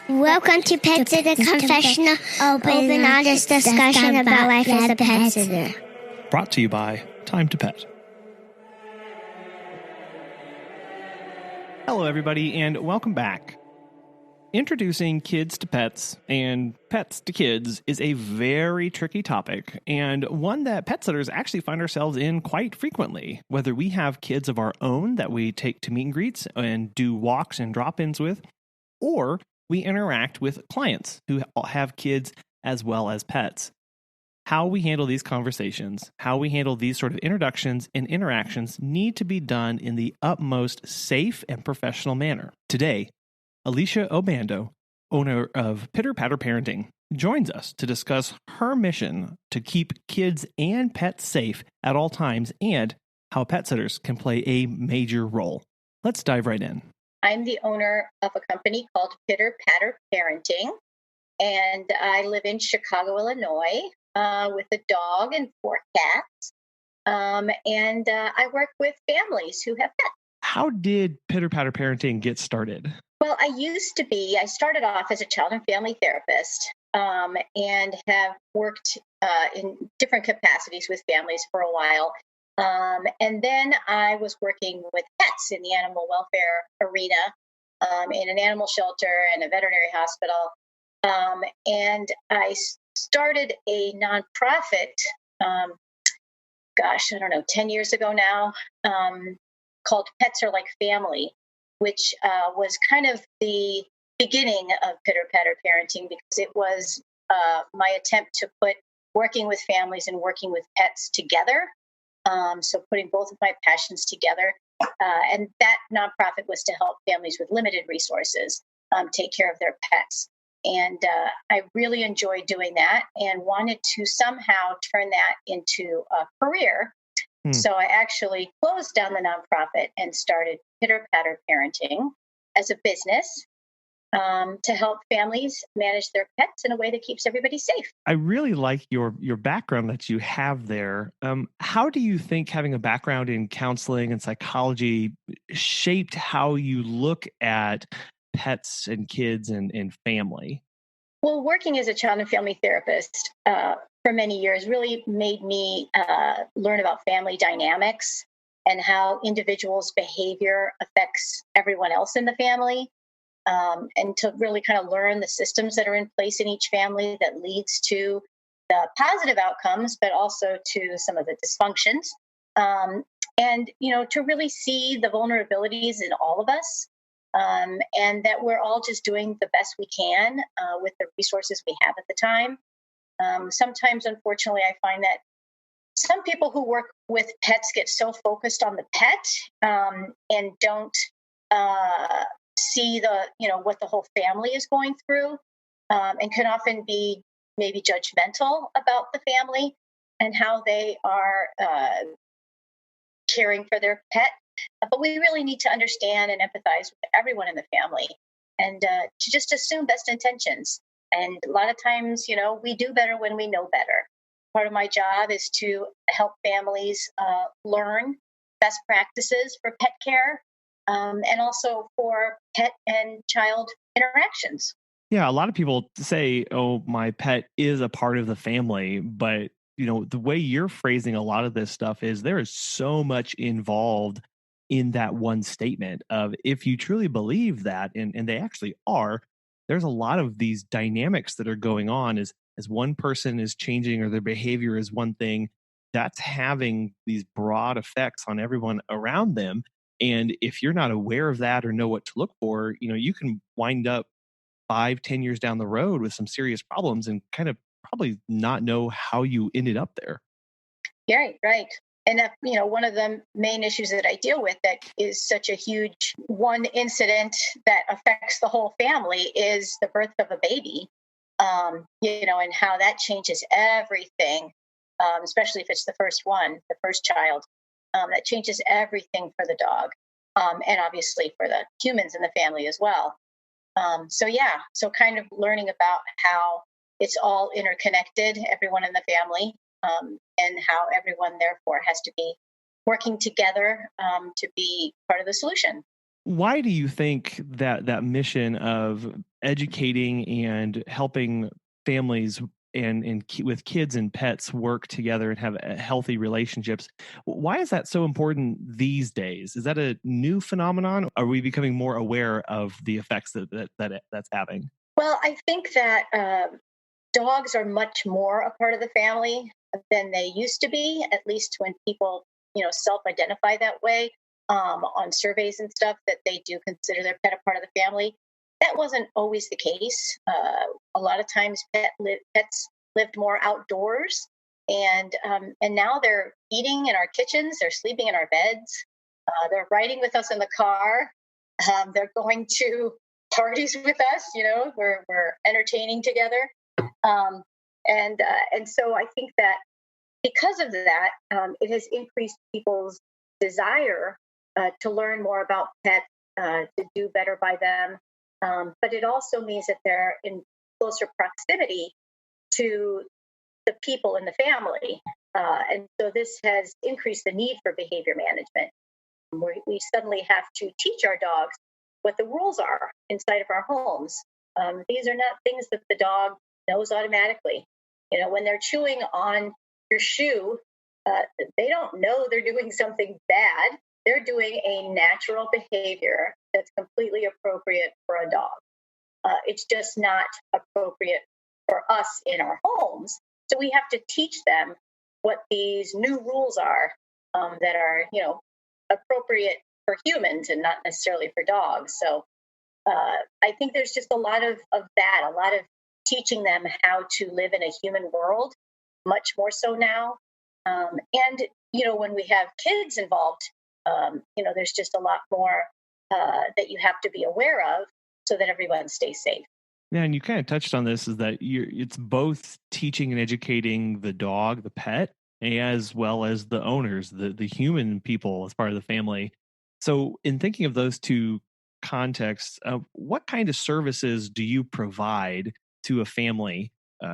Welcome to Pet Sitter Confessional, open honest discussion about life as a pet sitter. Brought to you by Time to Pet. Hello, everybody, and welcome back. Introducing kids to pets and pets to kids is a very tricky topic, and one that pet sitters actually find ourselves in quite frequently. Whether we have kids of our own that we take to meet and greets and do walks and drop-ins with, or we interact with clients who have kids as well as pets. How we handle these conversations, how we handle these sort of introductions and interactions need to be done in the utmost safe and professional manner. Today, Alicia Obando, owner of Pitter Patter Parenting, joins us to discuss her mission to keep kids and pets safe at all times and how pet sitters can play a major role. Let's dive right in. I'm the owner of a company called Pitter Patter Parenting, and I live in Chicago, Illinois, with a dog and 4 cats. I work with families who have pets. How did Pitter Patter Parenting get started? Well, I started off as a child and family therapist, and have worked in different capacities with families for a while. And then I was working with pets in the animal welfare arena, in an animal shelter and a veterinary hospital. And I started a nonprofit, 10 years ago now, called Pets Are Like Family, which was kind of the beginning of Pitter Patter Parenting, because it was my attempt to put working with families and working with pets together. So putting both of my passions together. And that nonprofit was to help families with limited resources take care of their pets. And I really enjoyed doing that and wanted to somehow turn that into a career. So I actually closed down the nonprofit and started Pitter Patter Parenting as a business to help families manage their pets in a way that keeps everybody safe. I really like your background that you have there. How do you think having a background in counseling and psychology shaped how you look at pets and kids and family? Well, working as a child and family therapist for many years really made me learn about family dynamics and how individuals' behavior affects everyone else in the family. And to really kind of learn the systems that are in place in each family that leads to the positive outcomes, but also to some of the dysfunctions. And, to really see the vulnerabilities in all of us, and that we're all just doing the best we can with the resources we have at the time. Sometimes, unfortunately, I find that some people who work with pets get so focused on the pet and don't see what the whole family is going through, and can often be maybe judgmental about the family and how they are caring for their pet. But we really need to understand and empathize with everyone in the family and to just assume best intentions. And a lot of times, we do better when we know better. Part of my job is to help families learn best practices for pet care, and also for pet and child interactions. Yeah, a lot of people say, oh, my pet is a part of the family. But, the way you're phrasing a lot of this stuff is there is so much involved in that one statement of if you truly believe that, and they actually are, there's a lot of these dynamics that are going on as one person is changing or their behavior is one thing, that's having these broad effects on everyone around them. And if you're not aware of that or know what to look for, you can wind up 5-10 years down the road with some serious problems and kind of probably not know how you ended up there. Yeah, right. And one of the main issues that I deal with that is such a huge one incident that affects the whole family is the birth of a baby, and how that changes everything, especially if it's the first child. That changes everything for the dog, and obviously for the humans in the family as well. So kind of learning about how it's all interconnected, everyone in the family, and how everyone therefore has to be working together to be part of the solution. Why do you think that mission of educating and helping families with kids and pets work together and have healthy relationships. Why is that so important these days? Is that a new phenomenon? Are we becoming more aware of the effects that's having? Well, I think that dogs are much more a part of the family than they used to be, at least when people, self-identify that way on surveys and stuff, that they do consider their pet a part of the family. That wasn't always the case. A lot of times pets lived more outdoors, and now they're eating in our kitchens, they're sleeping in our beds, they're riding with us in the car, they're going to parties with us, we're entertaining together. And so I think that because of that, it has increased people's desire to learn more about pets, to do better by them. But it also means that they're in closer proximity to the people in the family. And so this has increased the need for behavior management. We suddenly have to teach our dogs what the rules are inside of our homes. These are not things that the dog knows automatically. When they're chewing on your shoe, they don't know they're doing something bad. They're doing a natural behavior that's completely appropriate for a dog. It's just not appropriate for us in our homes. So we have to teach them what these new rules are that are, appropriate for humans and not necessarily for dogs. So I think there's just a lot of that, a lot of teaching them how to live in a human world, much more so now. And, when we have kids involved, there's just a lot more that you have to be aware of so that everyone stays safe. Yeah, and you kind of touched on this, is that it's both teaching and educating the dog, the pet, as well as the owners, the human people as part of the family. So in thinking of those two contexts, what kind of services do you provide to a family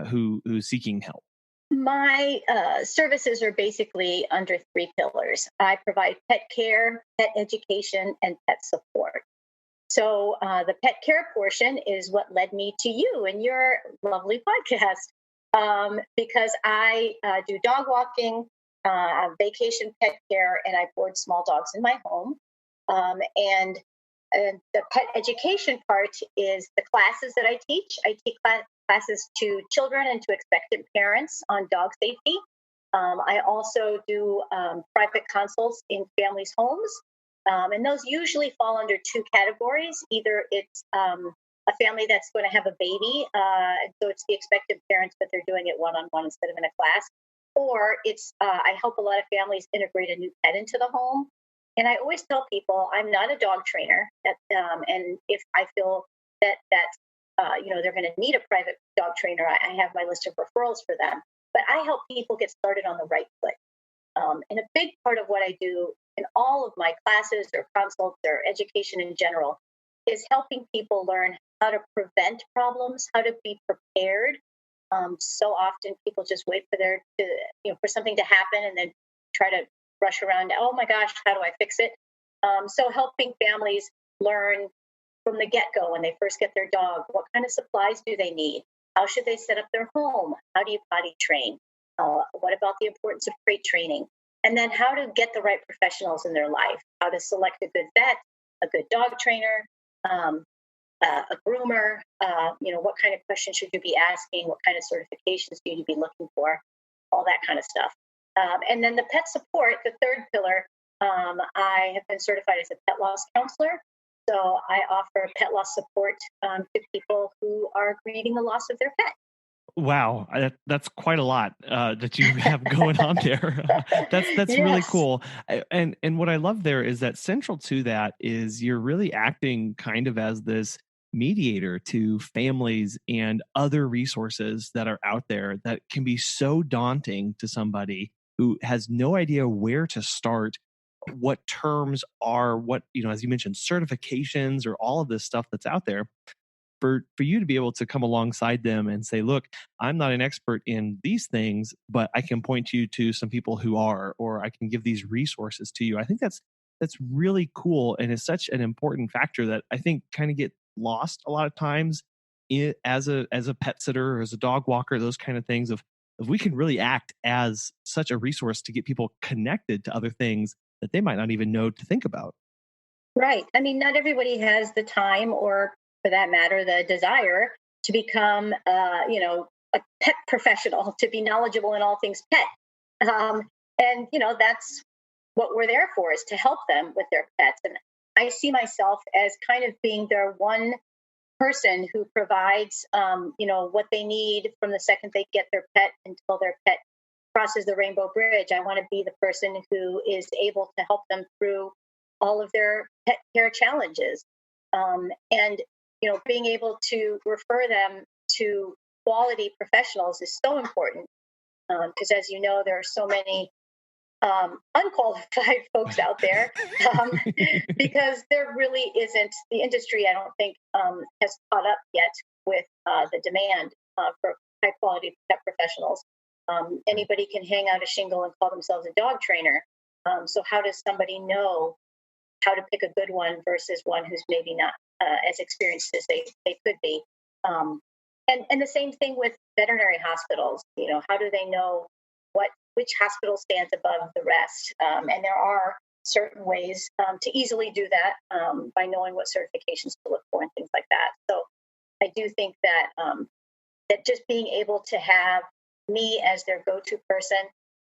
who's seeking help? My services are basically under 3 pillars. I provide pet care, pet education, and pet support. So the pet care portion is what led me to you and your lovely podcast, because I do dog walking, vacation pet care, and I board small dogs in my home. And the pet education part is the classes that I teach. I teach classes to children and to expectant parents on dog safety. I also do private consults in families' homes. And those usually fall under 2 categories. Either it's a family that's going to have a baby, so it's the expectant parents, but they're doing it one-on-one instead of in a class. Or it's I help a lot of families integrate a new pet into the home. And I always tell people I'm not a dog trainer, and if I feel that they're going to need a private dog trainer, I have my list of referrals for them. But I help people get started on the right foot. And a big part of what I do in all of my classes or consults or education in general is helping people learn how to prevent problems, how to be prepared. So often people just wait for something to happen and then try to rush around. Oh my gosh, how do I fix it? So helping families learn from the get-go when they first get their dog, what kind of supplies do they need? How should they set up their home? How do you potty train? What about the importance of crate training? And then how to get the right professionals in their life, how to select a good vet, a good dog trainer, a groomer, what kind of questions should you be asking? What kind of certifications do you be looking for? All that kind of stuff. And then the pet support, the third pillar, I have been certified as a pet loss counselor. So I offer pet loss support to people who are grieving the loss of their pet. Wow, that's quite a lot that you have going on there. That's Yes. really cool. And what I love there is that central to that is you're really acting kind of as this mediator to families and other resources that are out there that can be so daunting to somebody who has no idea where to start, what terms are, what, as you mentioned, certifications or all of this stuff that's out there. For you to be able to come alongside them and say, look, I'm not an expert in these things, but I can point you to some people who are, or I can give these resources to you. I think that's really cool, and is such an important factor that I think kind of get lost a lot of times as a pet sitter or as a dog walker, those kind of things, of if we can really act as such a resource to get people connected to other things that they might not even know to think about. Right. I mean, not everybody has the time, or for that matter, the desire to become, a pet professional, to be knowledgeable in all things pet. And, that's what we're there for, is to help them with their pets. And I see myself as kind of being their one person who provides, what they need from the second they get their pet until their pet crosses the rainbow bridge. I want to be the person who is able to help them through all of their pet care challenges. And, being able to refer them to quality professionals is so important, because as you know, there are so many unqualified folks out there, because there really isn't, the industry, I don't think, has caught up yet with the demand for high quality pet professionals. Anybody can hang out a shingle and call themselves a dog trainer. So how does somebody know how to pick a good one versus one who's maybe not as experienced as they could be? And the same thing with veterinary hospitals. How do they know which hospital stands above the rest? And there are certain ways to easily do that by knowing what certifications to look for and things like that. So I do think that that just being able to have me as their go-to person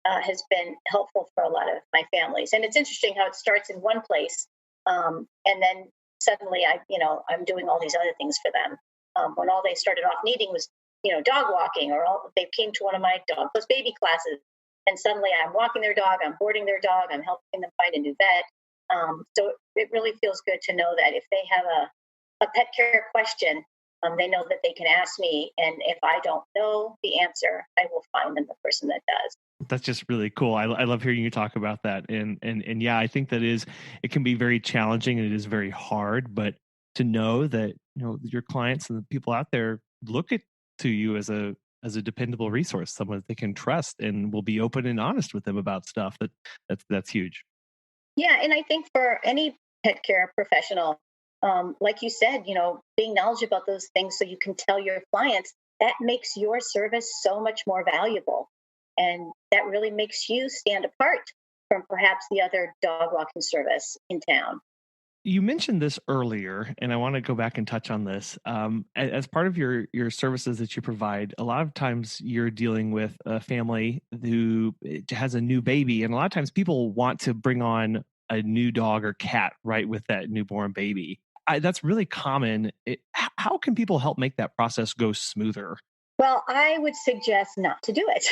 has been helpful for a lot of my families. And it's interesting how it starts in one place, and then suddenly I'm doing all these other things for them. When all they started off needing was, dog walking, or they came to one of my dog plus baby classes, and suddenly I'm walking their dog, I'm boarding their dog, I'm helping them find a new vet. So it really feels good to know that if they have a pet care question, they know that they can ask me, and if I don't know the answer, I will find them the person that does. That's just really cool. I love hearing you talk about that. And yeah, I think it can be very challenging, and it is very hard, but to know that, your clients and the people out there look to you as a dependable resource, someone that they can trust and will be open and honest with them about stuff, that's huge. Yeah. And I think for any pet care professional, like you said, being knowledgeable about those things so you can tell your clients, that makes your service so much more valuable. And that really makes you stand apart from perhaps the other dog walking service in town. You mentioned this earlier, and I want to go back and touch on this. As part of your services that you provide, a lot of times you're dealing with a family who has a new baby, and a lot of times people want to bring on a new dog or cat right with that newborn baby. That's really common. How can people help make that process go smoother? Well, I would suggest not to do it.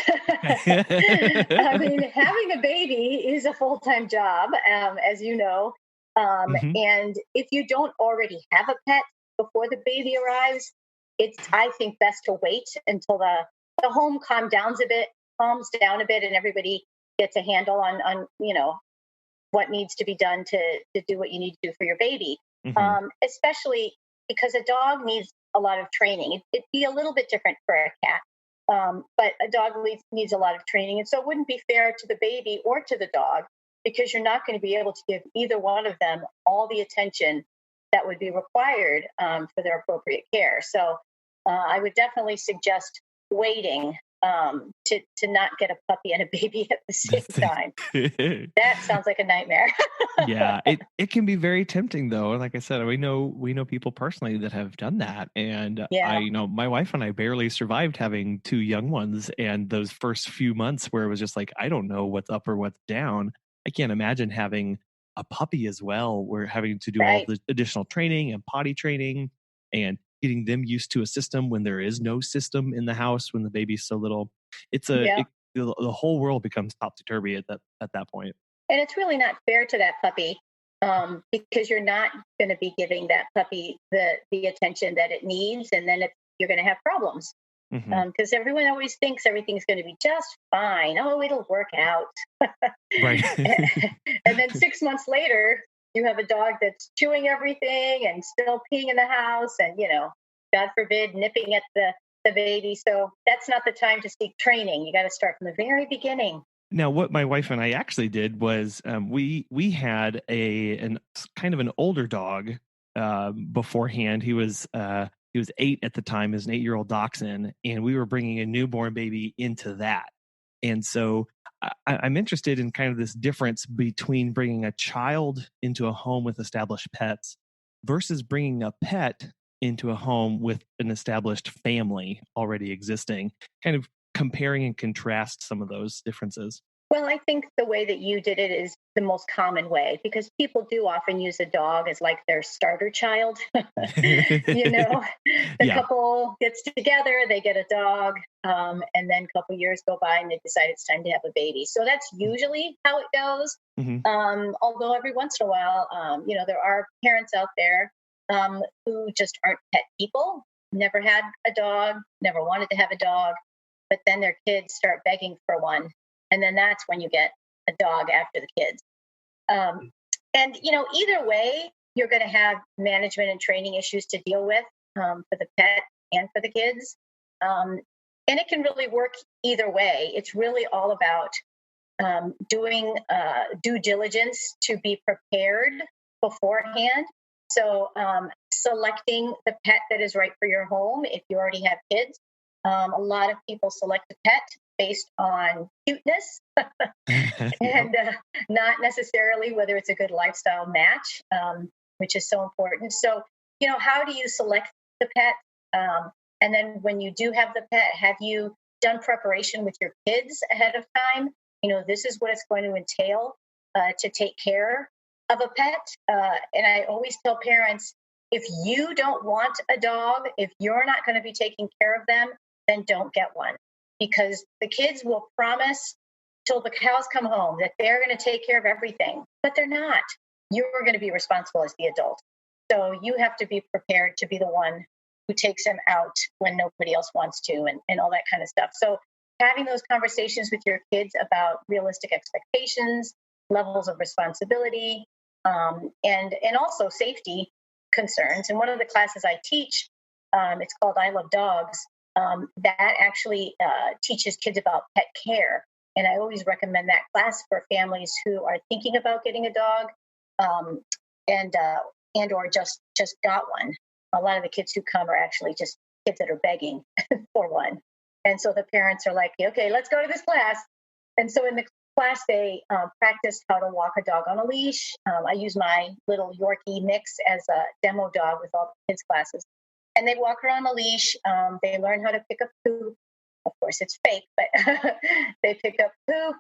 I mean, having a baby is a full-time job, as you know. Mm-hmm. And if you don't already have a pet before the baby arrives, it's, I think, best to wait until the home calms down a bit, and everybody gets a handle on what needs to be done to do what you need to do for your baby. Mm-hmm. Especially because a dog needs a lot of training. It'd be a little bit different for a cat, but a dog needs a lot of training. And so it wouldn't be fair to the baby or to the dog, because you're not going to be able to give either one of them all the attention that would be required for their appropriate care. So I would definitely suggest waiting to not get a puppy and a baby at the same time. That sounds like a nightmare. Yeah, it can be very tempting though. And like I said, we know people personally that have done that. And Yeah. my wife and I barely survived having two young ones. And those first few months where it was just like, I don't know what's up or what's down. I can't imagine having a puppy as well. We're having to do all the additional training and potty training and getting them used to a system when there is no system in the house when the baby's so little. The whole world becomes topsy-turvy at that point. And it's really not fair to that puppy, because you're not going to be giving that puppy the attention that it needs, and then you're going to have problems. Because everyone always thinks everything's going to be just fine. Oh, it'll work out. Right. And then 6 months later, you have a dog that's chewing everything and still peeing in the house, and God forbid, nipping at the baby. So that's not the time to seek training. You got to start from the very beginning. Now, what my wife and I actually did was we had an kind of an older dog beforehand. He was He was 8 at the time, as an 8-year-old dachshund, and we were bringing a newborn baby into that. And so I'm interested in kind of this difference between bringing a child into a home with established pets versus bringing a pet into a home with an established family already existing, kind of comparing and contrast some of those differences. Well, I think the way that you did it is the most common way, because people do often use a dog as like their starter child. The couple gets together, they get a dog, and then a couple years go by and they decide it's time to have a baby. So that's usually how it goes. Although every once in a while, there are parents out there who just aren't pet people, never had a dog, never wanted to have a dog, but then their kids start begging for one. And then that's when you get a dog after the kids. Either way, you're going to have management and training issues to deal with for the pet and for the kids. And it can really work either way. It's really all about doing due diligence to be prepared beforehand. So selecting the pet that is right for your home if you already have kids. A lot of people select a pet based on cuteness and not necessarily whether it's a good lifestyle match, which is so important. So, how do you select the pet? And then when you do have the pet, have you done preparation with your kids ahead of time? This is what it's going to entail to take care of a pet. And I always tell parents, if you don't want a dog, if you're not going to be taking care of them, then don't get one. Because the kids will promise till the cows come home that they're going to take care of everything, but they're not. You're going to be responsible as the adult. So you have to be prepared to be the one who takes them out when nobody else wants to and all that kind of stuff. So having those conversations with your kids about realistic expectations, levels of responsibility, and also safety concerns. And one of the classes I teach, it's called I Love Dogs. That actually teaches kids about pet care. And I always recommend that class for families who are thinking about getting a dog and or just got one. A lot of the kids who come are actually just kids that are begging for one. And so the parents are like, okay, let's go to this class. And so in the class, they practice how to walk a dog on a leash. I use my little Yorkie mix as a demo dog with all the kids' classes. And they walk her on a leash. They learn how to pick up poop. Of course, it's fake, but they pick up poop.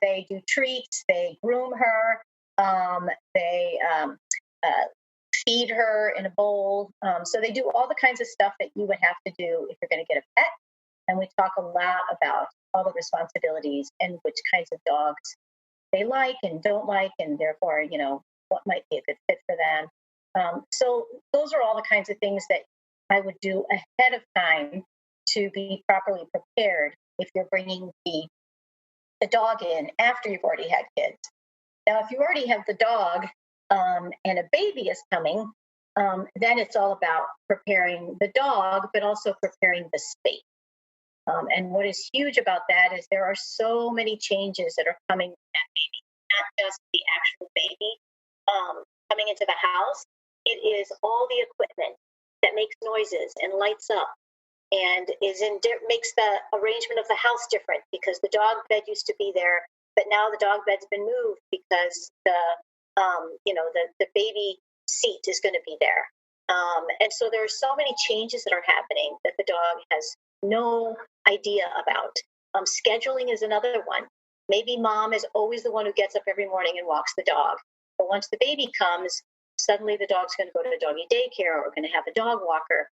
They do treats. They groom her. They feed her in a bowl. So they do all the kinds of stuff that you would have to do if you're going to get a pet. And we talk a lot about all the responsibilities and which kinds of dogs they like and don't like, and therefore, what might be a good fit for them. So those are all the kinds of things that I would do ahead of time to be properly prepared if you're bringing the dog in after you've already had kids. Now, if you already have the dog and a baby is coming, then it's all about preparing the dog, but also preparing the space. And what is huge about that is there are so many changes that are coming with that baby, not just the actual baby coming into the house. It is all the equipment that makes noises and lights up and makes the arrangement of the house different, because the dog bed used to be there, but now the dog bed's been moved because the baby seat is going to be there. And so there are so many changes that are happening that the dog has no idea about. Scheduling is another one. Maybe mom is always the one who gets up every morning and walks the dog. But once the baby comes, suddenly the dog's going to go to doggy daycare or going to have a dog walker.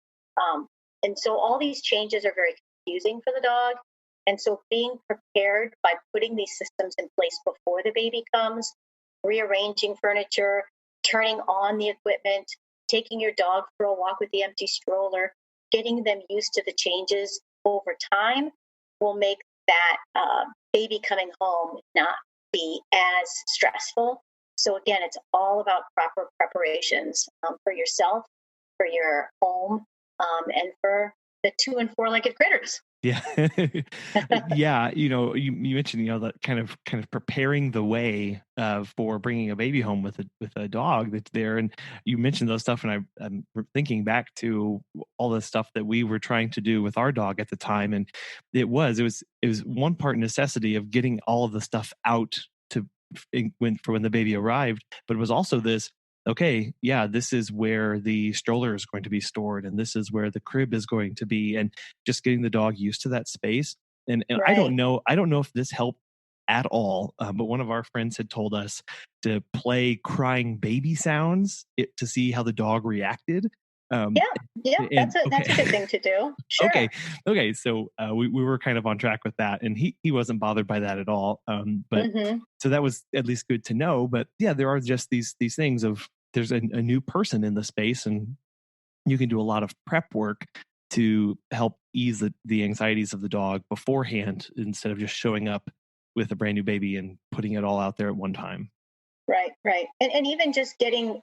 And so all these changes are very confusing for the dog. And so being prepared by putting these systems in place before the baby comes, rearranging furniture, turning on the equipment, taking your dog for a walk with the empty stroller, getting them used to the changes over time will make that baby coming home not be as stressful. So again, it's all about proper preparations for yourself, for your home, and for the 2- and 4-legged critters. Yeah. Yeah. You mentioned, that kind of preparing the way for bringing a baby home with a dog that's there. And you mentioned those stuff. And I'm thinking back to all the stuff that we were trying to do with our dog at the time. And it was one part necessity of getting all of the stuff out to when the baby arrived, but it was also this, okay, yeah, this is where the stroller is going to be stored, and this is where the crib is going to be, and just getting the dog used to that space. And I Right. don't know if this helped at all, but one of our friends had told us to play crying baby sounds to see how the dog reacted. Yeah. Yeah. And That's a good thing to do. okay, Sure. okay, so we were kind of on track with that, and he wasn't bothered by that at all. But Hmm. so that was at least good to know. But yeah, there are just these things of there's a new person in the space, and you can do a lot of prep work to help ease the anxieties of the dog beforehand instead of just showing up with a brand new baby and putting it all out there at one time. Right. Right. And even just getting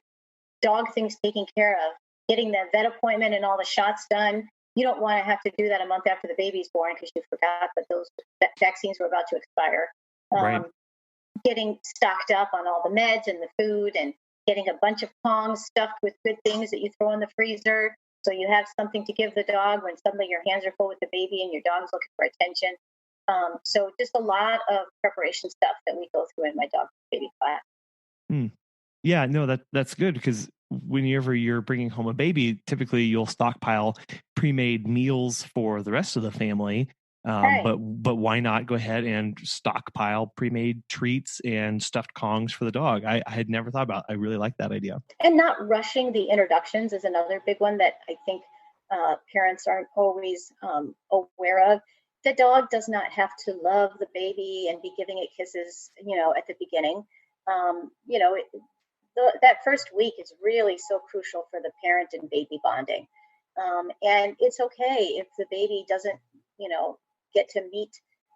dog things taken care of, getting the vet appointment and all the shots done. You don't want to have to do that a month after the baby's born because you forgot that those vaccines were about to expire. Right. Um, Getting stocked up on all the meds and the food, and getting a bunch of Kongs stuffed with good things that you throw in the freezer. So you have something to give the dog when suddenly your hands are full with the baby and your dog's looking for attention. So just a lot of preparation stuff that we go through in my dog baby class. Hmm. Yeah, no, that's good because whenever you're bringing home a baby, typically you'll stockpile pre-made meals for the rest of the family. Right. But why not go ahead and stockpile pre-made treats and stuffed Kongs for the dog? I had never thought about. I really like that idea. And not rushing the introductions is another big one that I think parents aren't always aware of. The dog does not have to love the baby and be giving it kisses, at the beginning. It, that first week is really so crucial for the parent and baby bonding. And it's okay if the baby doesn't, get to meet,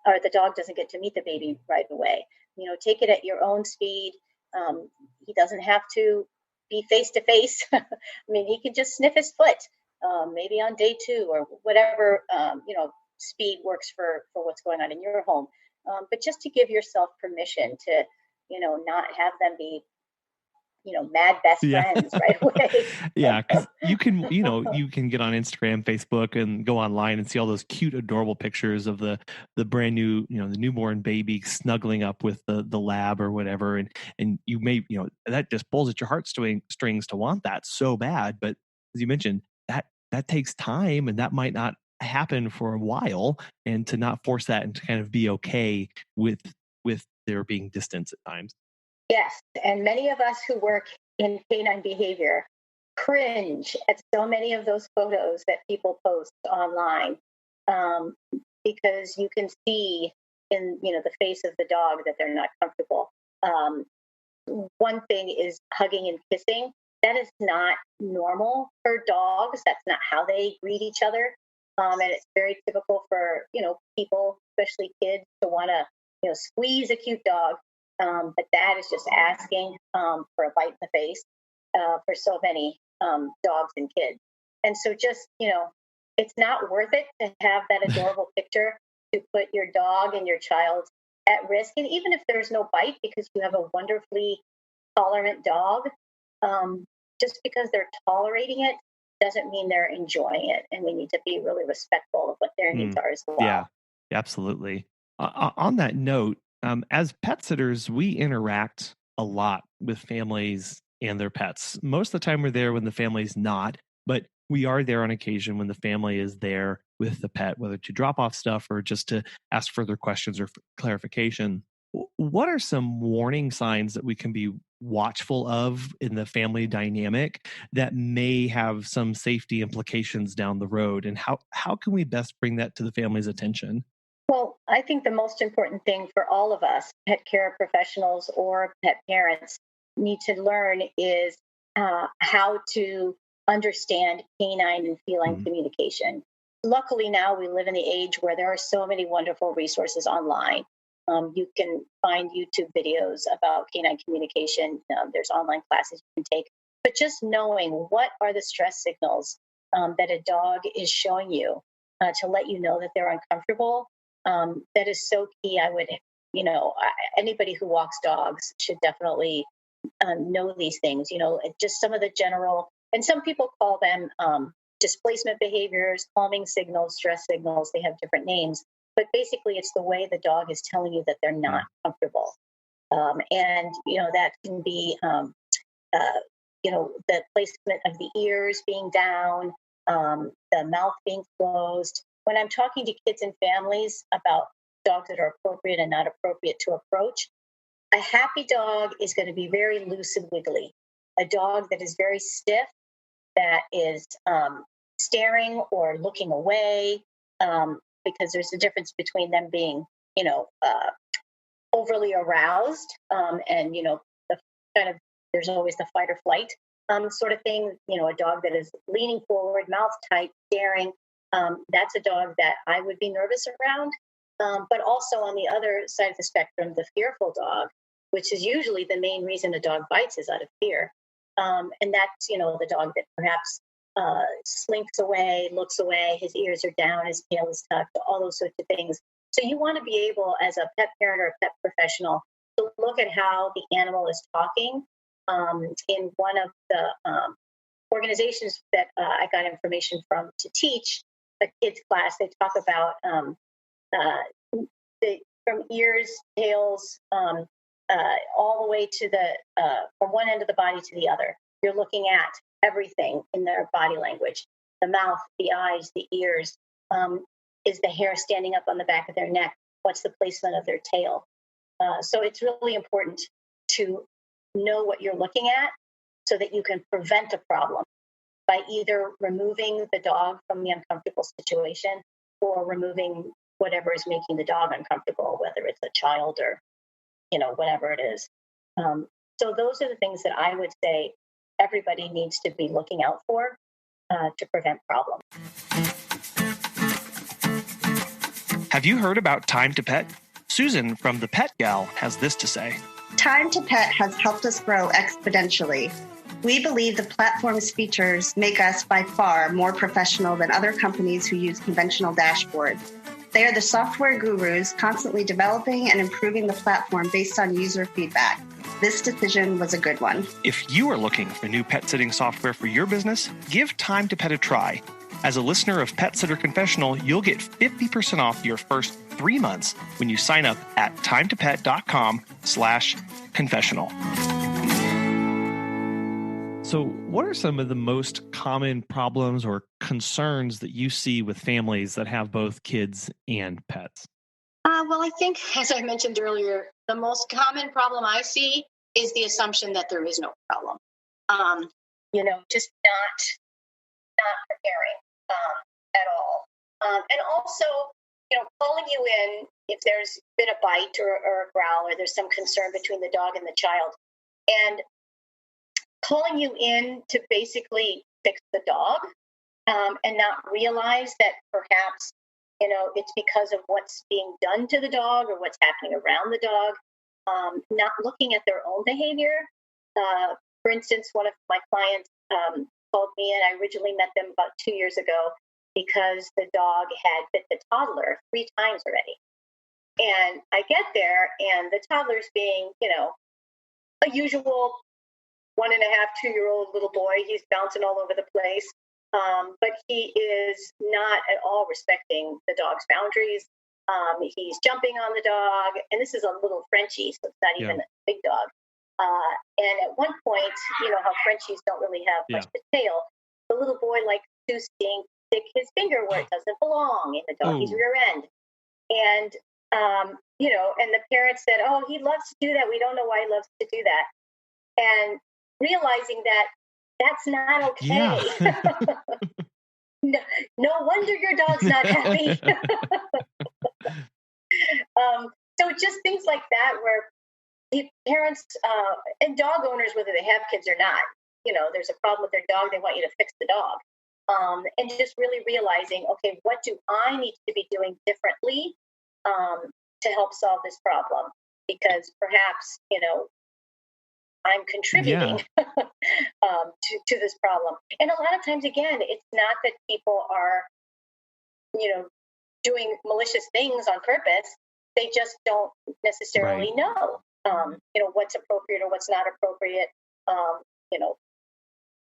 or the dog doesn't get to meet the baby right away. Take it at your own speed. He doesn't have to be face to face. I mean, he can just sniff his foot, maybe on day two or whatever, speed works for what's going on in your home. But just to give yourself permission to, not have them be mad best Yeah. friends right away. Yeah, because you can get on Instagram, Facebook, and go online and see all those cute, adorable pictures of the brand new, the newborn baby snuggling up with the lab or whatever, and you may, that just pulls at your heartstrings to want that so bad. But as you mentioned, that takes time, and that might not happen for a while, and to not force that and to kind of be okay with there being distance at times. Yes, and many of us who work in canine behavior cringe at so many of those photos that people post online, um, because you can see in the face of the dog that they're not comfortable. Um, One thing is hugging and kissing. That is not normal for dogs. That's not how they greet each other. And it's very typical for, people, especially kids, to want to, squeeze a cute dog. But that is just asking for a bite in the face for so many dogs and kids. And so just, it's not worth it to have that adorable picture to put your dog and your child at risk. And even if there's no bite because you have a wonderfully tolerant dog, just because they're tolerating it doesn't mean they're enjoying it. And we need to be really respectful of what their needs Mm, are as yeah, well. absolutely. On that note, as pet sitters, we interact a lot with families and their pets. Most of the time, we're there when the family's not, but we are there on occasion when the family is there with the pet, whether to drop off stuff or just to ask further questions or clarification. What are some warning signs that we can be watchful of in the family dynamic that may have some safety implications down the road? And how can we best bring that to the family's attention? Well, I think the most important thing for all of us, pet care professionals or pet parents, need to learn is how to understand canine and feline Mhm. communication. Luckily, now we live in the age where there are so many wonderful resources online. You can find YouTube videos about canine communication. There's online classes you can take. But just knowing what are the stress signals that a dog is showing you, to let you know that they're uncomfortable. That is so key. I would, anybody who walks dogs should definitely know these things, just some of the general, and some people call them displacement behaviors, calming signals, stress signals. They have different names, but basically it's the way the dog is telling you that they're not comfortable. And that can be, the placement of the ears being down, the mouth being closed. When I'm talking to kids and families about dogs that are appropriate and not appropriate to approach, a happy dog is going to be very loose and wiggly. A dog that is very stiff, that is staring or looking away, because there's a difference between them being, overly aroused, and the kind of, there's always the fight or flight sort of thing. A dog that is leaning forward, mouth tight, staring. That's a dog that I would be nervous around. But also on the other side of the spectrum, the fearful dog, which is usually the main reason a dog bites is out of fear. And that's, the dog that perhaps slinks away, looks away, his ears are down, his tail is tucked, all those sorts of things. So you want to be able, as a pet parent or a pet professional, to look at how the animal is talking. In one of the organizations that I got information from to teach a kids class, they talk about from ears, tails, all the way to from one end of the body to the other. You're looking at everything in their body language: the mouth, the eyes, the ears. Is the hair standing up on the back of their neck? What's the placement of their tail? So it's really important to know what you're looking at so that you can prevent a problem by either removing the dog from the uncomfortable situation or removing whatever is making the dog uncomfortable, whether it's a child or, whatever it is. So those are the things that I would say everybody needs to be looking out for to prevent problems. Have you heard about Time to Pet? Susan from The Pet Gal has this to say. Time to Pet has helped us grow exponentially. We believe the platform's features make us by far more professional than other companies who use conventional dashboards. They are the software gurus constantly developing and improving the platform based on user feedback. This decision was a good one. If you are looking for new pet sitting software for your business, give Time to Pet a try. As a listener of Pet Sitter Confessional, you'll get 50% off your first 3 months when you sign up at timetopet.com/confessional. So what are some of the most common problems or concerns that you see with families that have both kids and pets? Well, I think, as I mentioned earlier, the most common problem I see is the assumption that there is no problem. Just not preparing at all. And also, calling you in if there's been a bite or a growl or there's some concern between the dog and the child, and calling you in to basically fix the dog, and not realize that perhaps, it's because of what's being done to the dog or what's happening around the dog, not looking at their own behavior. For instance, one of my clients called me, and I originally met them about 2 years ago because the dog had bit the toddler 3 times already. And I get there, and the toddler's being, a usual 1.5, 2-year-old little boy. He's bouncing all over the place. But he is not at all respecting the dog's boundaries. He's jumping on the dog. And this is a little Frenchie, so it's not even a big dog. And at one point, how Frenchies don't really have much of a tail. The little boy likes to stick his finger where it doesn't belong in the doggy's rear end. And, and the parents said, oh, he loves to do that. We don't know why he loves to do that. And realizing that that's not okay. Yeah. No wonder your dog's not happy. So just things like that where the parents and dog owners, whether they have kids or not, there's a problem with their dog, they want you to fix the dog. And just really realizing, okay, what do I need to be doing differently to help solve this problem? Because perhaps, I'm contributing to this problem. And a lot of times, again, it's not that people are doing malicious things on purpose. They just don't necessarily know, what's appropriate or what's not appropriate.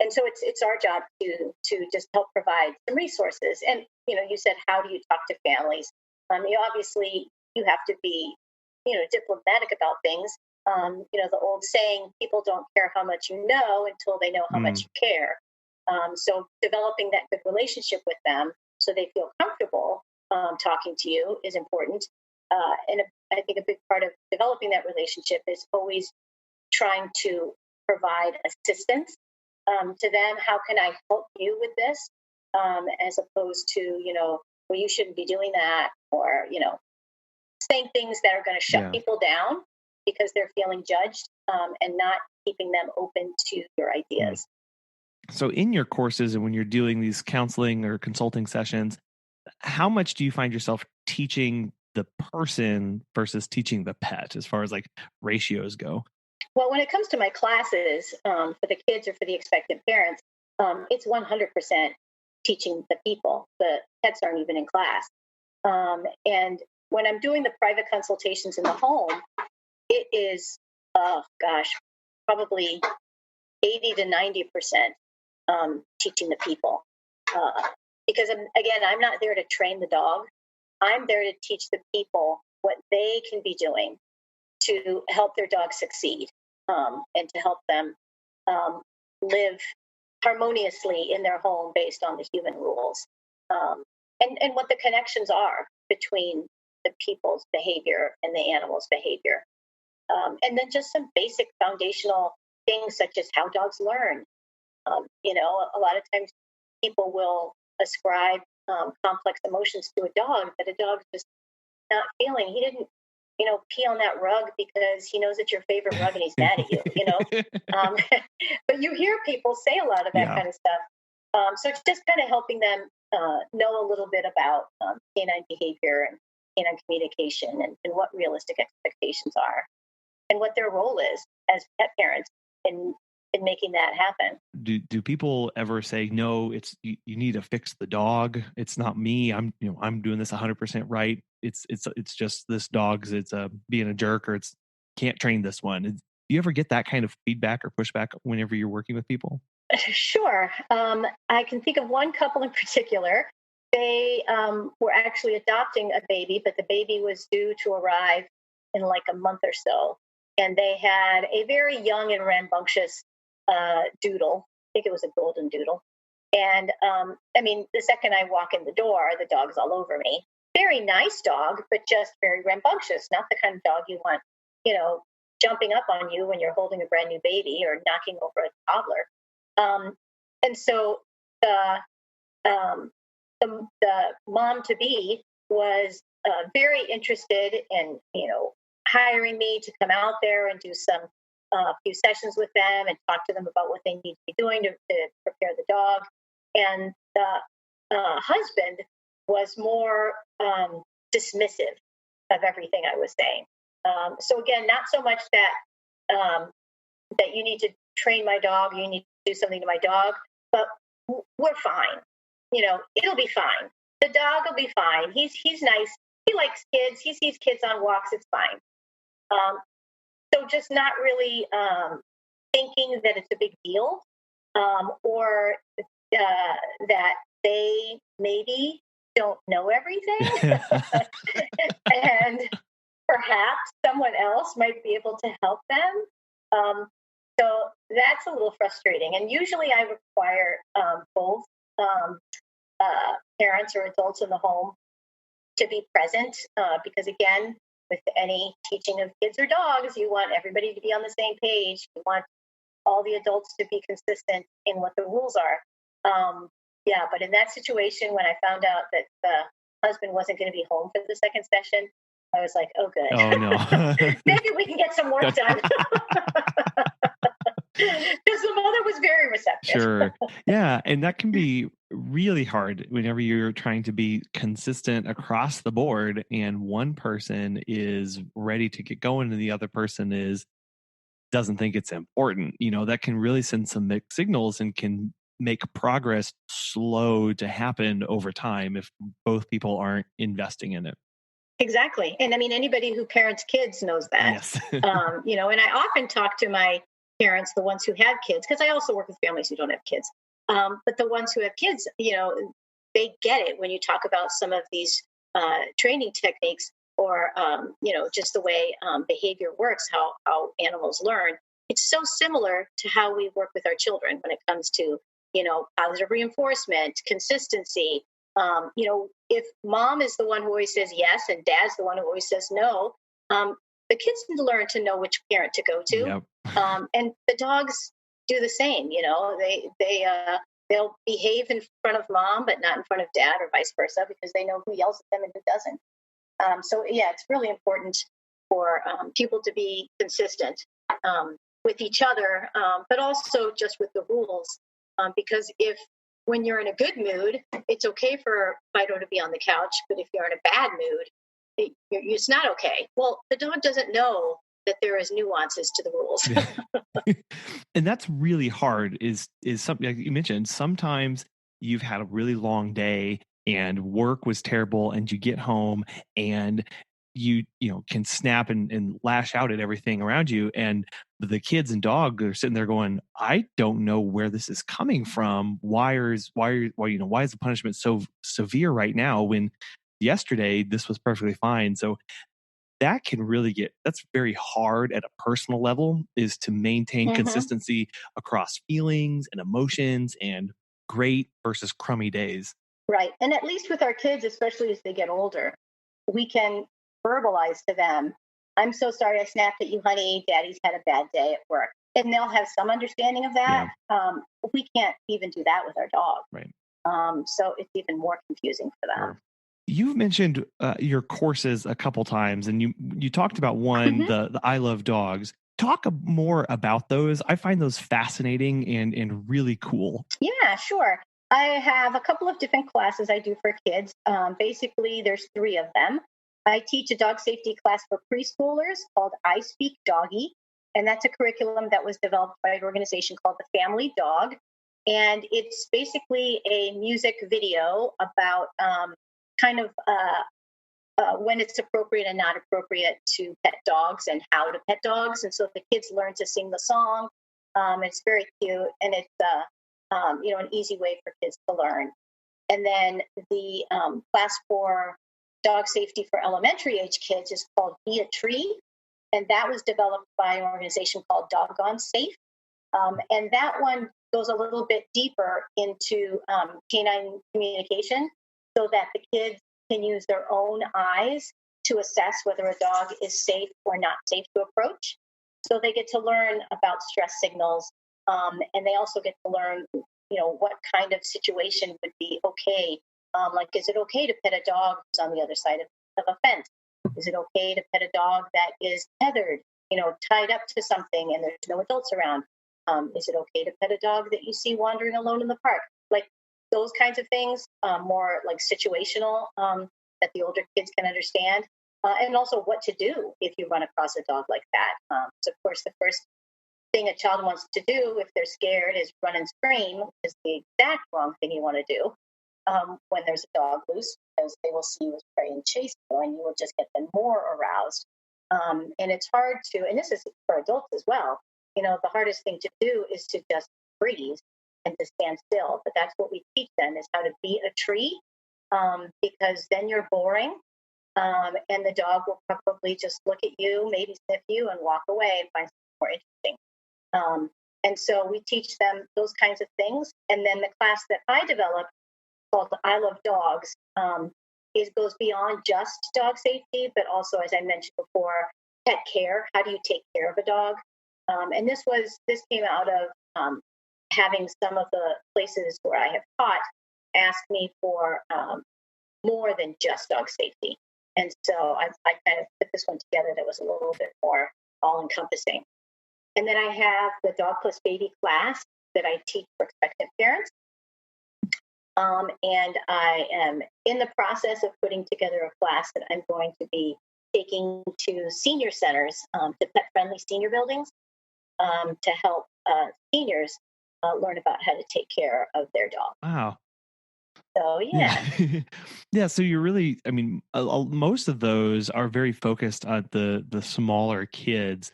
And so it's our job to just help provide some resources. And, you said, how do you talk to families? Obviously you have to be, diplomatic about things. The old saying, people don't care how much you know until they know how much you care. So developing that good relationship with them so they feel comfortable talking to you is important. And I think a big part of developing that relationship is always trying to provide assistance to them. How can I help you with this? As opposed to, well, you shouldn't be doing that, or, saying things that are going to shut people down because they're feeling judged, and not keeping them open to your ideas. So in your courses and when you're doing these counseling or consulting sessions, how much do you find yourself teaching the person versus teaching the pet as far as like ratios go? Well, when it comes to my classes for the kids or for the expectant parents, it's 100% teaching the people. The pets aren't even in class. And when I'm doing the private consultations in the home, it is, probably 80 to 90% teaching the people. Because, again, I'm not there to train the dog. I'm there to teach the people what they can be doing to help their dog succeed, and to help them live harmoniously in their home based on the human rules, and what the connections are between the people's behavior and the animal's behavior. And then just some basic foundational things such as how dogs learn. A lot of times people will ascribe complex emotions to a dog that a dog's just not feeling. He didn't, pee on that rug because he knows it's your favorite rug and he's mad at you, But you hear people say a lot of that kind of stuff. So it's just kind of helping them know a little bit about canine behavior and canine communication, and what realistic expectations are and what their role is as pet parents in making that happen. Do people ever say, no, it's you need to fix the dog? It's not me. I'm doing this 100% right. It's just this dog's, it's being a jerk, or it's can't train this one. Do you ever get that kind of feedback or pushback whenever you're working with people? Sure. I can think of one couple in particular. They were actually adopting a baby, but the baby was due to arrive in like a month or so. And they had a very young and rambunctious doodle. I think it was a golden doodle. And the second I walk in the door, the dog's all over me. Very nice dog, but just very rambunctious. Not the kind of dog you want, jumping up on you when you're holding a brand new baby or knocking over a toddler. And so the mom to be was very interested in, hiring me to come out there and do some few sessions with them and talk to them about what they need to be doing to prepare the dog. And the husband was more dismissive of everything I was saying. So again, not so much that that you need to train my dog, you need to do something to my dog, but we're fine. It'll be fine. The dog will be fine. He's nice. He likes kids. He sees kids on walks. It's fine. So just not really thinking that it's a big deal, or that they maybe don't know everything. And perhaps someone else might be able to help them. So that's a little frustrating. And usually I require both parents or adults in the home to be present, because again, with any teaching of kids or dogs, you want everybody to be on the same page. You want all the adults to be consistent in what the rules are. But in that situation, when I found out that the husband wasn't going to be home for the second session, I was like, oh, good. Oh, no. Maybe we can get some work done. Because the mother was very receptive. Sure. Yeah. And that can be really hard whenever you're trying to be consistent across the board and one person is ready to get going and the other person doesn't think it's important. That can really send some mixed signals and can make progress slow to happen over time if both people aren't investing in it. Exactly. And I mean, anybody who parents kids knows that. Yes. And I often talk to my parents, the ones who have kids, because I also work with families who don't have kids. But the ones who have kids, they get it when you talk about some of these training techniques or, just the way behavior works, how animals learn. It's so similar to how we work with our children when it comes to, positive reinforcement, consistency. If mom is the one who always says yes and dad's the one who always says no, the kids need to learn to know which parent to go to. Yep. And the dogs do the same. They'll behave in front of mom, but not in front of dad, or vice versa, because they know who yells at them and who doesn't. It's really important for people to be consistent with each other, but also just with the rules. Because when you're in a good mood, it's okay for Fido to be on the couch, but if you're in a bad mood, it's not okay. Well, the dog doesn't know that there is nuances to the rules. And that's really hard is something like you mentioned. Sometimes you've had a really long day and work was terrible and you get home and you can snap and lash out at everything around you, and the kids and dog are sitting there going, I don't know where this is coming from. Why is the punishment so severe right now when yesterday this was perfectly fine? So that can really that's very hard at a personal level, is to maintain consistency across feelings and emotions and great versus crummy days. Right. And at least with our kids, especially as they get older, we can verbalize to them, I'm so sorry I snapped at you, honey. Daddy's had a bad day at work. And they'll have some understanding of that. Yeah. We can't even do that with our dog. Right. So it's even more confusing for them. Sure. You've mentioned your courses a couple times, and you talked about one, the I Love Dogs. Talk more about those. I find those fascinating and really cool. Yeah, sure. I have a couple of different classes I do for kids. Basically, there's 3 of them. I teach a dog safety class for preschoolers called I Speak Doggy, and that's a curriculum that was developed by an organization called the Family Dog. And it's basically a music video about when it's appropriate and not appropriate to pet dogs and how to pet dogs. And so the kids learn to sing the song. It's very cute, and it's an easy way for kids to learn. And then the class for dog safety for elementary age kids is called Be a Tree, and that was developed by an organization called Doggone Safe. And that one goes a little bit deeper into canine communication, so that the kids can use their own eyes to assess whether a dog is safe or not safe to approach. So they get to learn about stress signals, and they also get to learn, what kind of situation would be okay. Like, is it okay to pet a dog who's on the other side of a fence? Is it okay to pet a dog that is tethered, tied up to something and there's no adults around? Is it okay to pet a dog that you see wandering alone in the park? Like those kinds of things, more like situational, that the older kids can understand. And also what to do if you run across a dog like that. So, of course, the first thing a child wants to do if they're scared is run and scream, which is the exact wrong thing you want to do when there's a dog loose, because they will see you as prey and chase you, and you will just get them more aroused. And it's hard to, and this is for adults as well, the hardest thing to do is to just freeze and to stand still. But that's what we teach them, is how to be a tree, because then you're boring. And the dog will probably just look at you, maybe sniff you, and walk away and find something more interesting. And so we teach them those kinds of things. And then the class that I developed, called I Love Dogs, goes beyond just dog safety, but also, as I mentioned before, pet care. How do you take care of a dog? And this came out of having some of the places where I have taught ask me for more than just dog safety. And so I kind of put this one together that was a little bit more all-encompassing. And then I have the Dog Plus Baby class that I teach for expectant parents. And I am in the process of putting together a class that I'm going to be taking to senior centers, to pet-friendly senior buildings, to help seniors learn about how to take care of their dog. Wow. So, yeah. Yeah. So you're really, I mean, most of those are very focused on the smaller kids.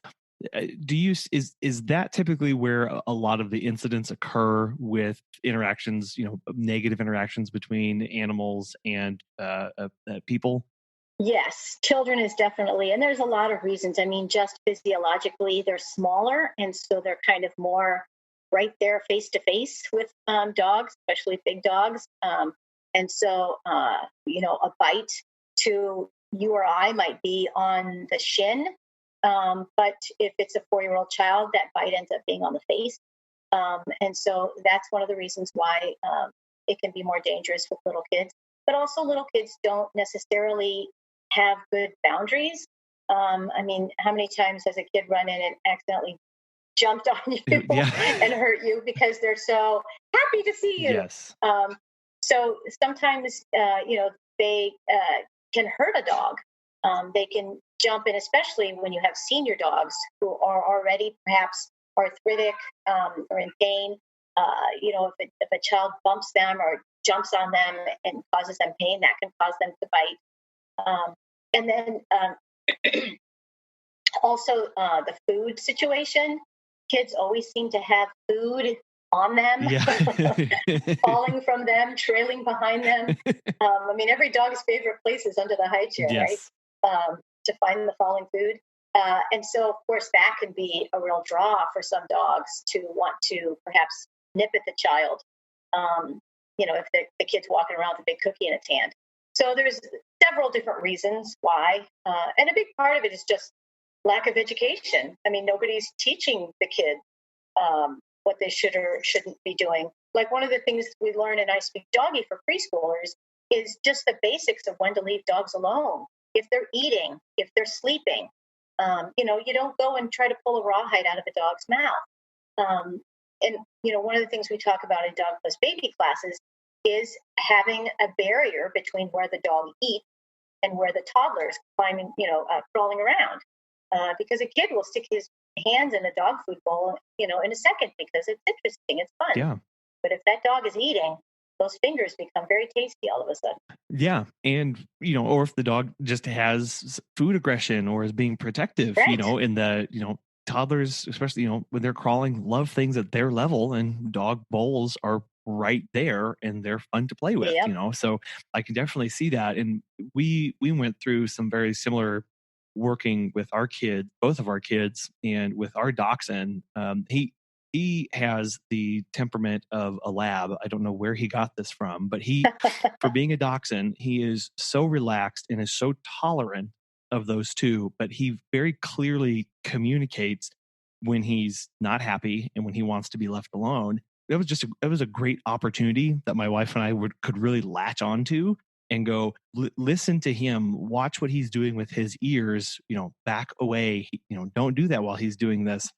Is that typically where a lot of the incidents occur with interactions, negative interactions between animals and people? Yes, children is definitely, and there's a lot of reasons. I mean, just physiologically, they're smaller, and so they're kind of more right there face to face with dogs, especially big dogs. And so, a bite to you or I might be on the shin. But if it's a 4-year-old child, that bite ends up being on the face. And so that's one of the reasons why it can be more dangerous with little kids. But also, little kids don't necessarily have good boundaries. I mean, how many times has a kid run in and accidentally jumped on you and hurt you because they're so happy to see you? Yes. So sometimes, they can hurt a dog. They can jump in, especially when you have senior dogs who are already perhaps arthritic or in pain. If a child bumps them or jumps on them and causes them pain, that can cause them to bite. And then also the food situation. Kids always seem to have food on them, falling from them, trailing behind them. I mean, every dog's favorite place is under the high chair, yes. right? To find the falling food. And so, of course, that can be a real draw for some dogs to want to perhaps nip at the child, if the kid's walking around with a big cookie in its hand. So there's several different reasons why. And a big part of it is just lack of education. I mean, nobody's teaching the kid what they should or shouldn't be doing. Like one of the things we learn in I Speak Doggy for preschoolers is just the basics of when to leave dogs alone. If they're eating, if they're sleeping, you don't go and try to pull a rawhide out of a dog's mouth. And one of the things we talk about in Dog Plus Baby classes is having a barrier between where the dog eats and where the toddler is climbing, crawling around. Because a kid will stick his hands in a dog food bowl, in a second because it's interesting, it's fun. Yeah. But if that dog is eating, those fingers become very tasty all of a sudden. Yeah. And, or if the dog just has food aggression or is being protective, right. And the, toddlers, especially, when they're crawling, love things at their level, and dog bowls are right there and they're fun to play with, Yep. So I can definitely see that. And we went through some very similar working with our kid, both of our kids, and with our dachshund. He has the temperament of a lab. I don't know where he got this from, but for being a dachshund, he is so relaxed and is so tolerant of those two, but he very clearly communicates when he's not happy and when he wants to be left alone. It was a great opportunity that my wife and I could really latch onto and go, listen to him, watch what he's doing with his ears, back away, don't do that while he's doing this.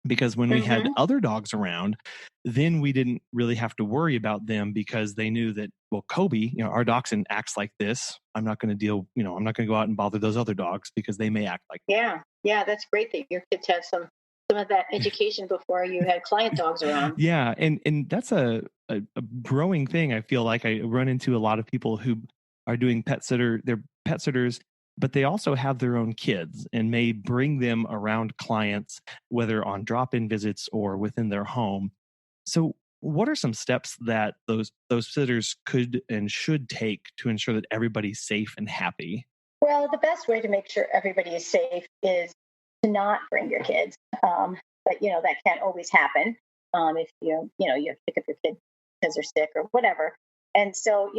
Because when we had other dogs around, then we didn't really have to worry about them because they knew that, well, Kobe, our dachshund acts like this. I'm not going to I'm not going to go out and bother those other dogs because they may act like that. Yeah, that's great that your kids had some of that education before you had client dogs around. Yeah, and that's a growing thing. I feel like I run into a lot of people who are doing they're pet sitters, but they also have their own kids and may bring them around clients, whether on drop-in visits or within their home. So what are some steps that those sitters could and should take to ensure that everybody's safe and happy? Well, the best way to make sure everybody is safe is to not bring your kids. But, that can't always happen if you have to pick up your kid because they're sick or whatever. And so,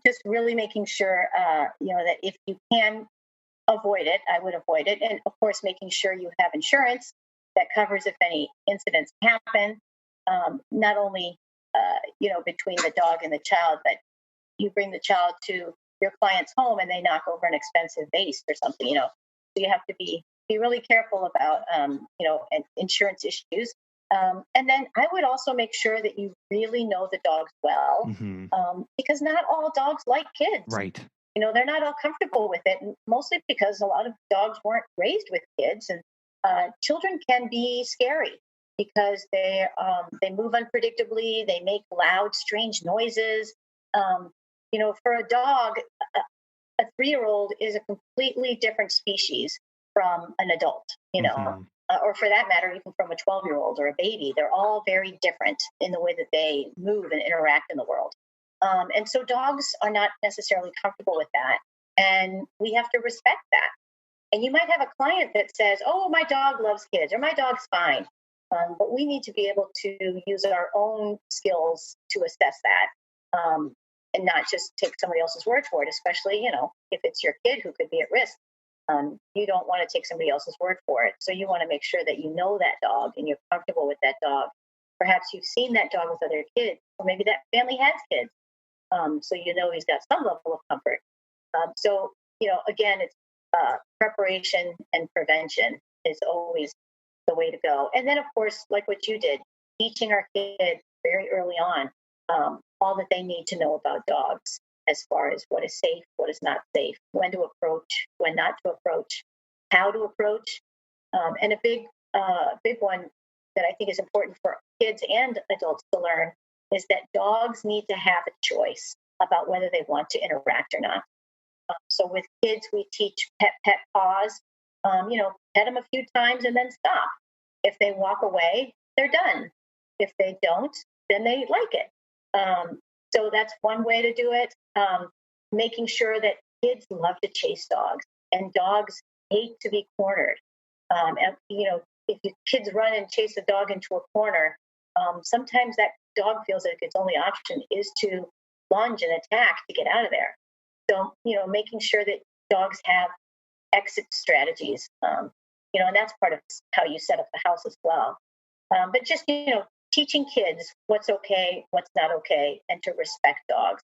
just really making sure, that if you can avoid it, I would avoid it. And of course, making sure you have insurance that covers if any incidents happen, not only, between the dog and the child, but you bring the child to your client's home and they knock over an expensive vase or something, so you have to be really careful about, insurance issues. And then I would also make sure that you really know the dogs well, because not all dogs like kids. Right. They're not all comfortable with it, mostly because a lot of dogs weren't raised with kids, and children can be scary. because they move unpredictably. They make loud, strange noises. For a dog, a 3-year-old is a completely different species from an adult. Or for that matter, even from a 12-year-old or a baby. They're all very different in the way that they move and interact in the world. And so dogs are not necessarily comfortable with that. And we have to respect that. And you might have a client that says, oh, my dog loves kids, or my dog's fine. But we need to be able to use our own skills to assess that, and not just take somebody else's word for it, especially, if it's your kid who could be at risk. You don't want to take somebody else's word for it. So you want to make sure that you know that dog and you're comfortable with that dog. Perhaps you've seen that dog with other kids, or maybe that family has kids. So he's got some level of comfort. So, again, it's preparation and prevention is always the way to go. And then, of course, like what you did, teaching our kids very early on all that they need to know about dogs, as far as what is safe, what is not safe, when to approach, when not to approach, how to approach. And a big one that I think is important for kids and adults to learn is that dogs need to have a choice about whether they want to interact or not. So with kids, we teach pet pause, pet them a few times and then stop. If they walk away, they're done. If they don't, then they like it. So that's one way to do it. Making sure that kids love to chase dogs, and dogs hate to be cornered. If kids run and chase a dog into a corner, sometimes that dog feels like its only option is to lunge and attack to get out of there. So, making sure that dogs have exit strategies, and that's part of how you set up the house as well. But just, teaching kids what's okay, what's not okay, and to respect dogs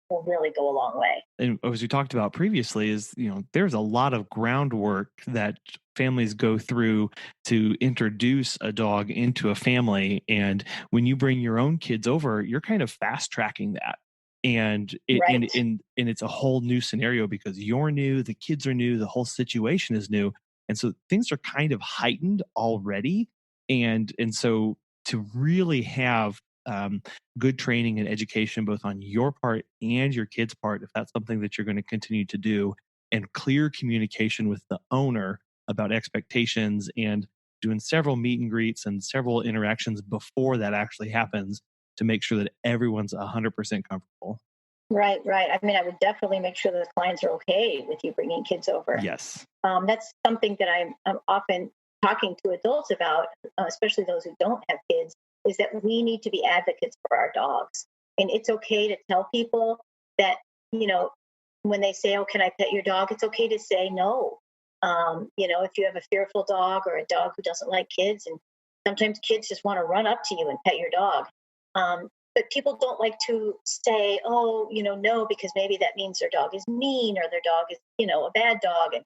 will really go a long way. And as we talked about previously is, there's a lot of groundwork that families go through to introduce a dog into a family. And when you bring your own kids over, you're kind of fast tracking that. And it's a whole new scenario because you're new, the kids are new, the whole situation is new. And so things are kind of heightened already. And so to really have good training and education, both on your part and your kids' part, if that's something that you're going to continue to do, and clear communication with the owner about expectations, and doing several meet and greets and several interactions before that actually happens to make sure that everyone's 100% comfortable. Right. I mean, I would definitely make sure that the clients are okay with you bringing kids over. Yes. That's something that I'm often talking to adults about, especially those who don't have kids, is that we need to be advocates for our dogs. And it's okay to tell people that, when they say, oh, can I pet your dog? It's okay to say no. If you have a fearful dog or a dog who doesn't like kids, and sometimes kids just want to run up to you and pet your dog. But people don't like to say, oh, no, because maybe that means their dog is mean or their dog is, a bad dog.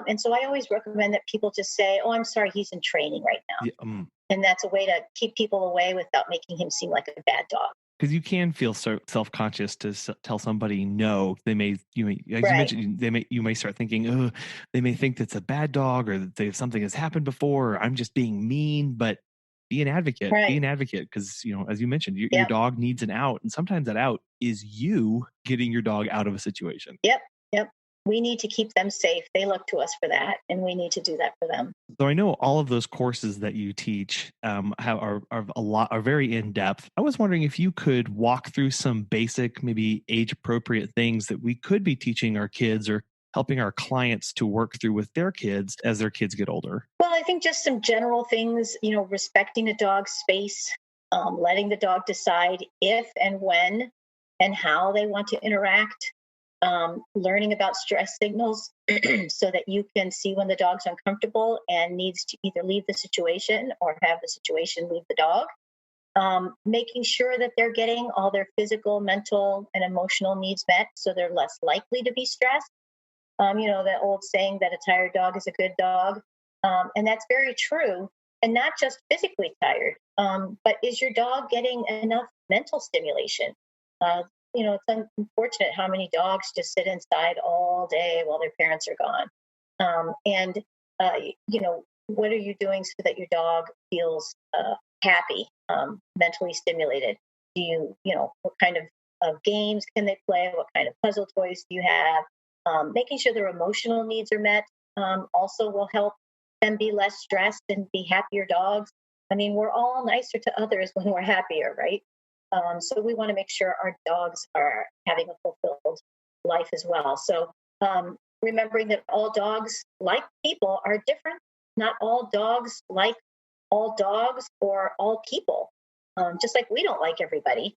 And so I always recommend that people just say, oh, I'm sorry, he's in training right now. Yeah, and that's a way to keep people away without making him seem like a bad dog. Because you can feel so self-conscious to tell somebody no. They may, as you mentioned, you may start thinking, oh, they may think that's a bad dog, or that something has happened before, or I'm just being mean. But be an advocate. Right. Be an advocate, because as you mentioned, your dog needs an out, and sometimes that out is you getting your dog out of a situation. Yep. We need to keep them safe. They look to us for that, and we need to do that for them. So I know all of those courses that you teach are very in depth. I was wondering if you could walk through some basic, maybe age appropriate things that we could be teaching our kids or helping our clients to work through with their kids as their kids get older. Well, I think just some general things, respecting a dog's space, letting the dog decide if and when and how they want to interact. Learning about stress signals so that you can see when the dog's uncomfortable and needs to either leave the situation or have the situation leave the dog. Making sure that they're getting all their physical, mental, and emotional needs met so they're less likely to be stressed. The old saying that a tired dog is a good dog. And that's very true. And not just physically tired, but is your dog getting enough mental stimulation? It's unfortunate how many dogs just sit inside all day while their parents are gone. what are you doing so that your dog feels happy, mentally stimulated? Do you, what kind of games can they play? What kind of puzzle toys do you have? Making sure their emotional needs are met also will help them be less stressed and be happier dogs. I mean, we're all nicer to others when we're happier, right? So we want to make sure our dogs are having a fulfilled life as well. So remembering that all dogs, like people, are different. Not all dogs like all dogs or all people. Just like we don't like everybody,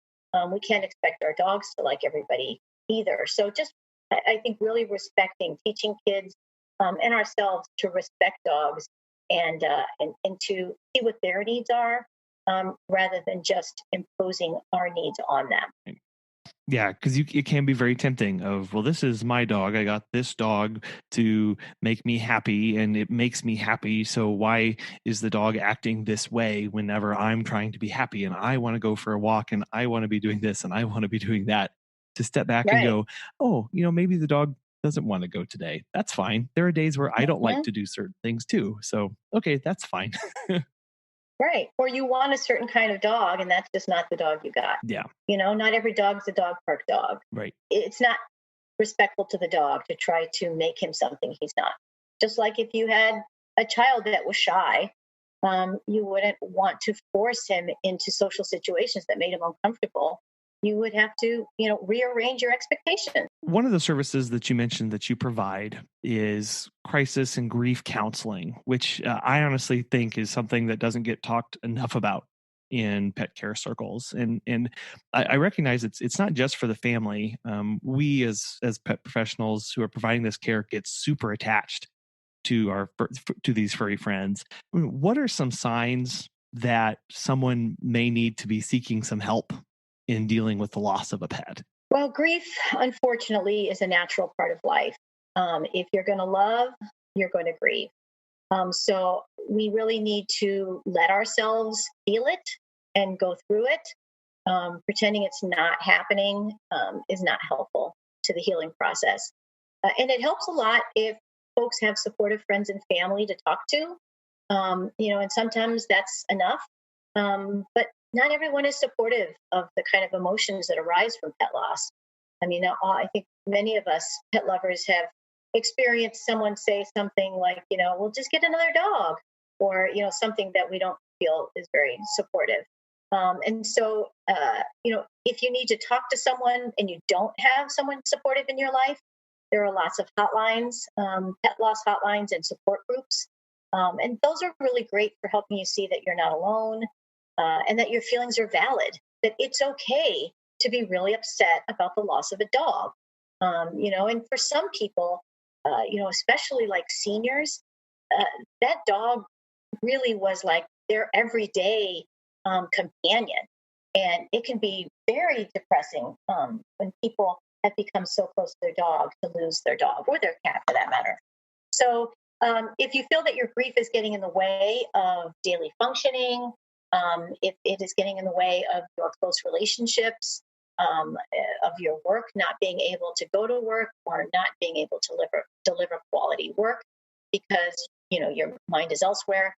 we can't expect our dogs to like everybody either. So just, I think, really respecting, teaching kids and ourselves to respect dogs and to see what their needs are, rather than just imposing our needs on them. Yeah, because it can be very tempting of, well, this is my dog. I got this dog to make me happy and it makes me happy. So why is the dog acting this way whenever I'm trying to be happy and I want to go for a walk and I want to be doing this and I want to be doing that? To step back and go, oh, maybe the dog doesn't want to go today. That's fine. There are days where I don't like to do certain things too. So, okay, that's fine. Right. Or you want a certain kind of dog, and that's just not the dog you got. Yeah. Not every dog's a dog park dog. Right. It's not respectful to the dog to try to make him something he's not. Just like if you had a child that was shy, you wouldn't want to force him into social situations that made him uncomfortable. You would have to, rearrange your expectations. One of the services that you mentioned that you provide is crisis and grief counseling, which I honestly think is something that doesn't get talked enough about in pet care circles. And I recognize it's not just for the family. We as pet professionals who are providing this care get super attached to these furry friends. What are some signs that someone may need to be seeking some help in dealing with the loss of a pet? Well, grief, unfortunately, is a natural part of life. If you're going to love, you're going to grieve. So we really need to let ourselves feel it and go through it. Pretending it's not happening is not helpful to the healing process. And it helps a lot if folks have supportive friends and family to talk to. And sometimes that's enough. But not everyone is supportive of the kind of emotions that arise from pet loss. I mean, I think many of us pet lovers have experienced someone say something like, we'll just get another dog, or, something that we don't feel is very supportive. And so, if you need to talk to someone and you don't have someone supportive in your life, there are lots of hotlines, pet loss hotlines and support groups. And those are really great for helping you see that you're not alone. And that your feelings are valid, that it's okay to be really upset about the loss of a dog. And for some people, especially like seniors, that dog really was like their everyday companion. And it can be very depressing when people have become so close to their dog to lose their dog or their cat for that matter. So if you feel that your grief is getting in the way of daily functioning, if it is getting in the way of your close relationships, of your work, not being able to go to work or not being able to deliver quality work because, your mind is elsewhere,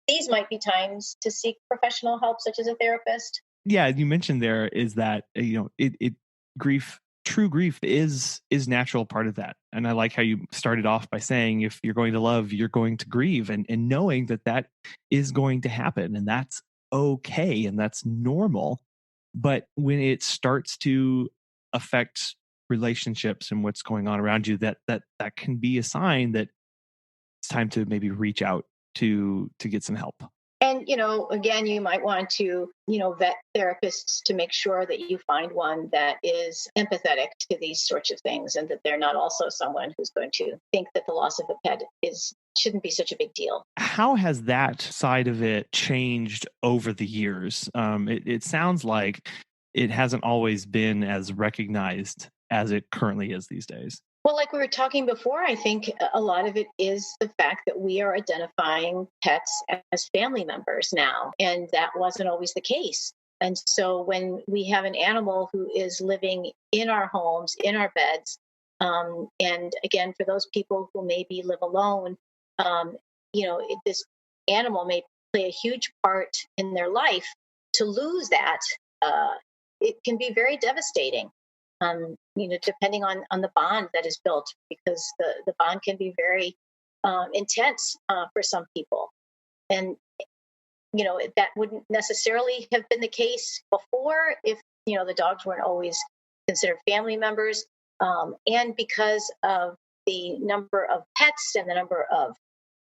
these might be times to seek professional help, such as a therapist. Yeah, you mentioned there is that, true grief is natural part of that. And I like how you started off by saying, if you're going to love, you're going to grieve, and knowing that is going to happen, and that's okay. And that's normal. But when it starts to affect relationships and what's going on around you, that can be a sign that it's time to maybe reach out to get some help. And, again, you might want to, vet therapists to make sure that you find one that is empathetic to these sorts of things, and that they're not also someone who's going to think that the loss of a pet shouldn't be such a big deal. How has that side of it changed over the years? It sounds like it hasn't always been as recognized as it currently is these days. Well, like we were talking before, I think a lot of it is the fact that we are identifying pets as family members now, and that wasn't always the case. And so when we have an animal who is living in our homes, in our beds, and again, for those people who maybe live alone, this animal may play a huge part in their life. To lose that, it can be very devastating. Depending on the bond that is built, because the bond can be very intense for some people. And, that wouldn't necessarily have been the case before if, the dogs weren't always considered family members. And because of the number of pets and the number of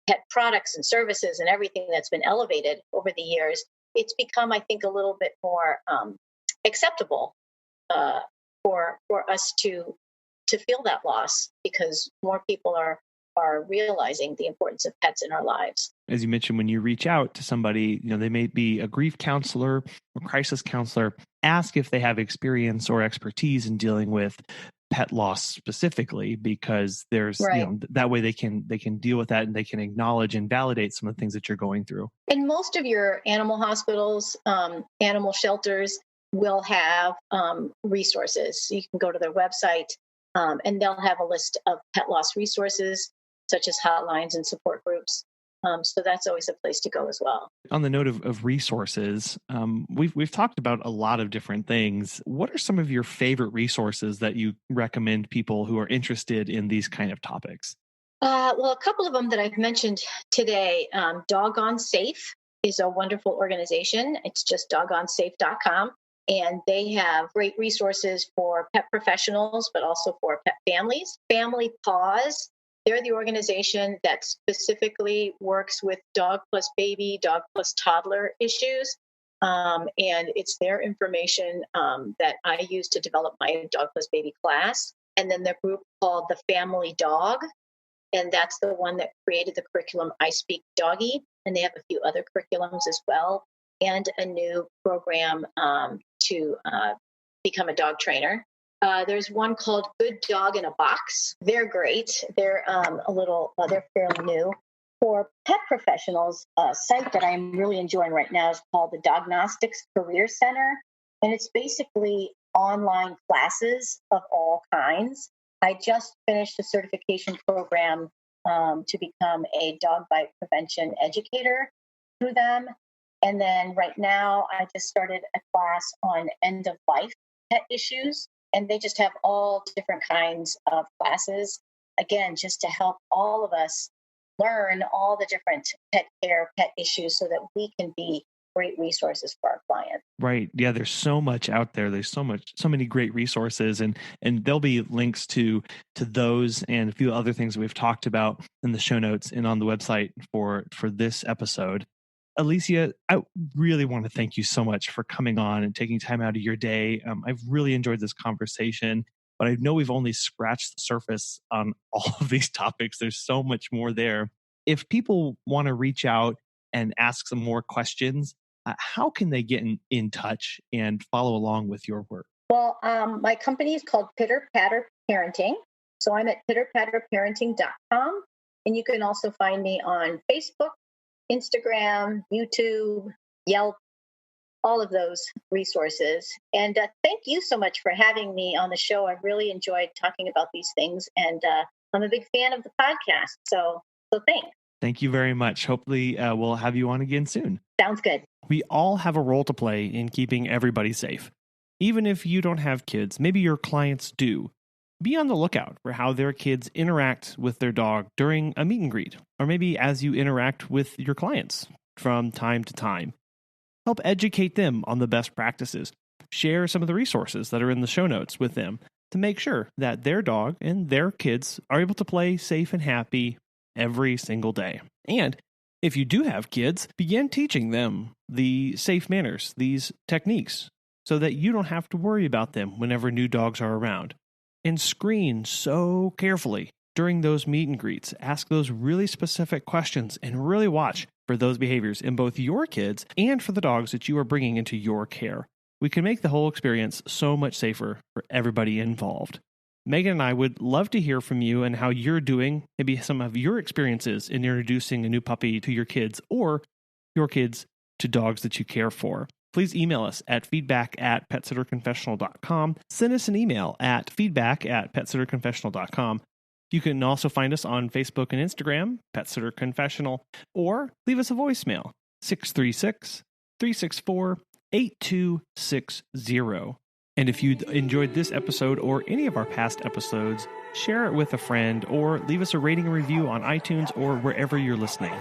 pet products and services and everything that's been elevated over the years, it's become, I think, a little bit more acceptable for us to feel that loss, because more people are realizing the importance of pets in our lives. As you mentioned, when you reach out to somebody, they may be a grief counselor or crisis counselor, ask if they have experience or expertise in dealing with pet loss specifically, because there's, right. That way they can deal with that, and they can acknowledge and validate some of the things that you're going through. In most of your animal hospitals, animal shelters will have resources. You can go to their website, and they'll have a list of pet loss resources, such as hotlines and support groups. So that's always a place to go as well. On the note of resources, we've talked about a lot of different things. What are some of your favorite resources that you recommend people who are interested in these kind of topics? Well, a couple of them that I've mentioned today. Doggone Safe is a wonderful organization. It's just doggonesafe.com. And they have great resources for pet professionals, but also for pet families. Family Paws, they're the organization that specifically works with dog plus baby, dog plus toddler issues. And it's their information that I use to develop my dog plus baby class. And then the group called the Family Dog. And that's the one that created the curriculum I Speak Doggy. And they have a few other curriculums as well, and a new program to become a dog trainer. There's one called Good Dog in a Box. They're great. They're they're fairly new. For pet professionals, a site that I'm really enjoying right now is called the Diagnostics Career Center. And it's basically online classes of all kinds. I just finished a certification program to become a dog bite prevention educator through them. And then right now, I just started a class on end-of-life pet issues. And they just have all different kinds of classes, again, just to help all of us learn all the different pet care, pet issues, so that we can be great resources for our clients. Right. Yeah, there's so much out there. There's so many great resources, and there'll be links to those and a few other things that we've talked about in the show notes and on the website for this episode. Alicia, I really want to thank you so much for coming on and taking time out of your day. I've really enjoyed this conversation, but I know we've only scratched the surface on all of these topics. There's so much more there. If people want to reach out and ask some more questions, how can they get in touch and follow along with your work? Well, my company is called Pitter Patter Parenting. So I'm at pitterpatterparenting.com. And you can also find me on Facebook, Instagram, YouTube, Yelp, all of those resources. And thank you so much for having me on the show. I really enjoyed talking about these things, and I'm a big fan of the podcast. So thanks. Thank you very much. Hopefully we'll have you on again soon. Sounds good. We all have a role to play in keeping everybody safe. Even if you don't have kids, maybe your clients do. Be on the lookout for how their kids interact with their dog during a meet and greet, or maybe as you interact with your clients from time to time. Help educate them on the best practices. Share some of the resources that are in the show notes with them to make sure that their dog and their kids are able to play safe and happy every single day. And if you do have kids, begin teaching them the safe manners, these techniques, so that you don't have to worry about them whenever new dogs are around. And screen so carefully during those meet and greets. Ask those really specific questions and really watch for those behaviors in both your kids and for the dogs that you are bringing into your care. We can make the whole experience so much safer for everybody involved. Megan and I would love to hear from you and how you're doing, maybe some of your experiences in introducing a new puppy to your kids or your kids to dogs that you care for. Please email us at feedback@petsitterconfessional.com. Send us an email at feedback@petsitterconfessional.com. You can also find us on Facebook and Instagram, Pet Sitter Confessional, or leave us a voicemail, 636-364-8260. And if you enjoyed this episode or any of our past episodes, share it with a friend or leave us a rating and review on iTunes or wherever you're listening.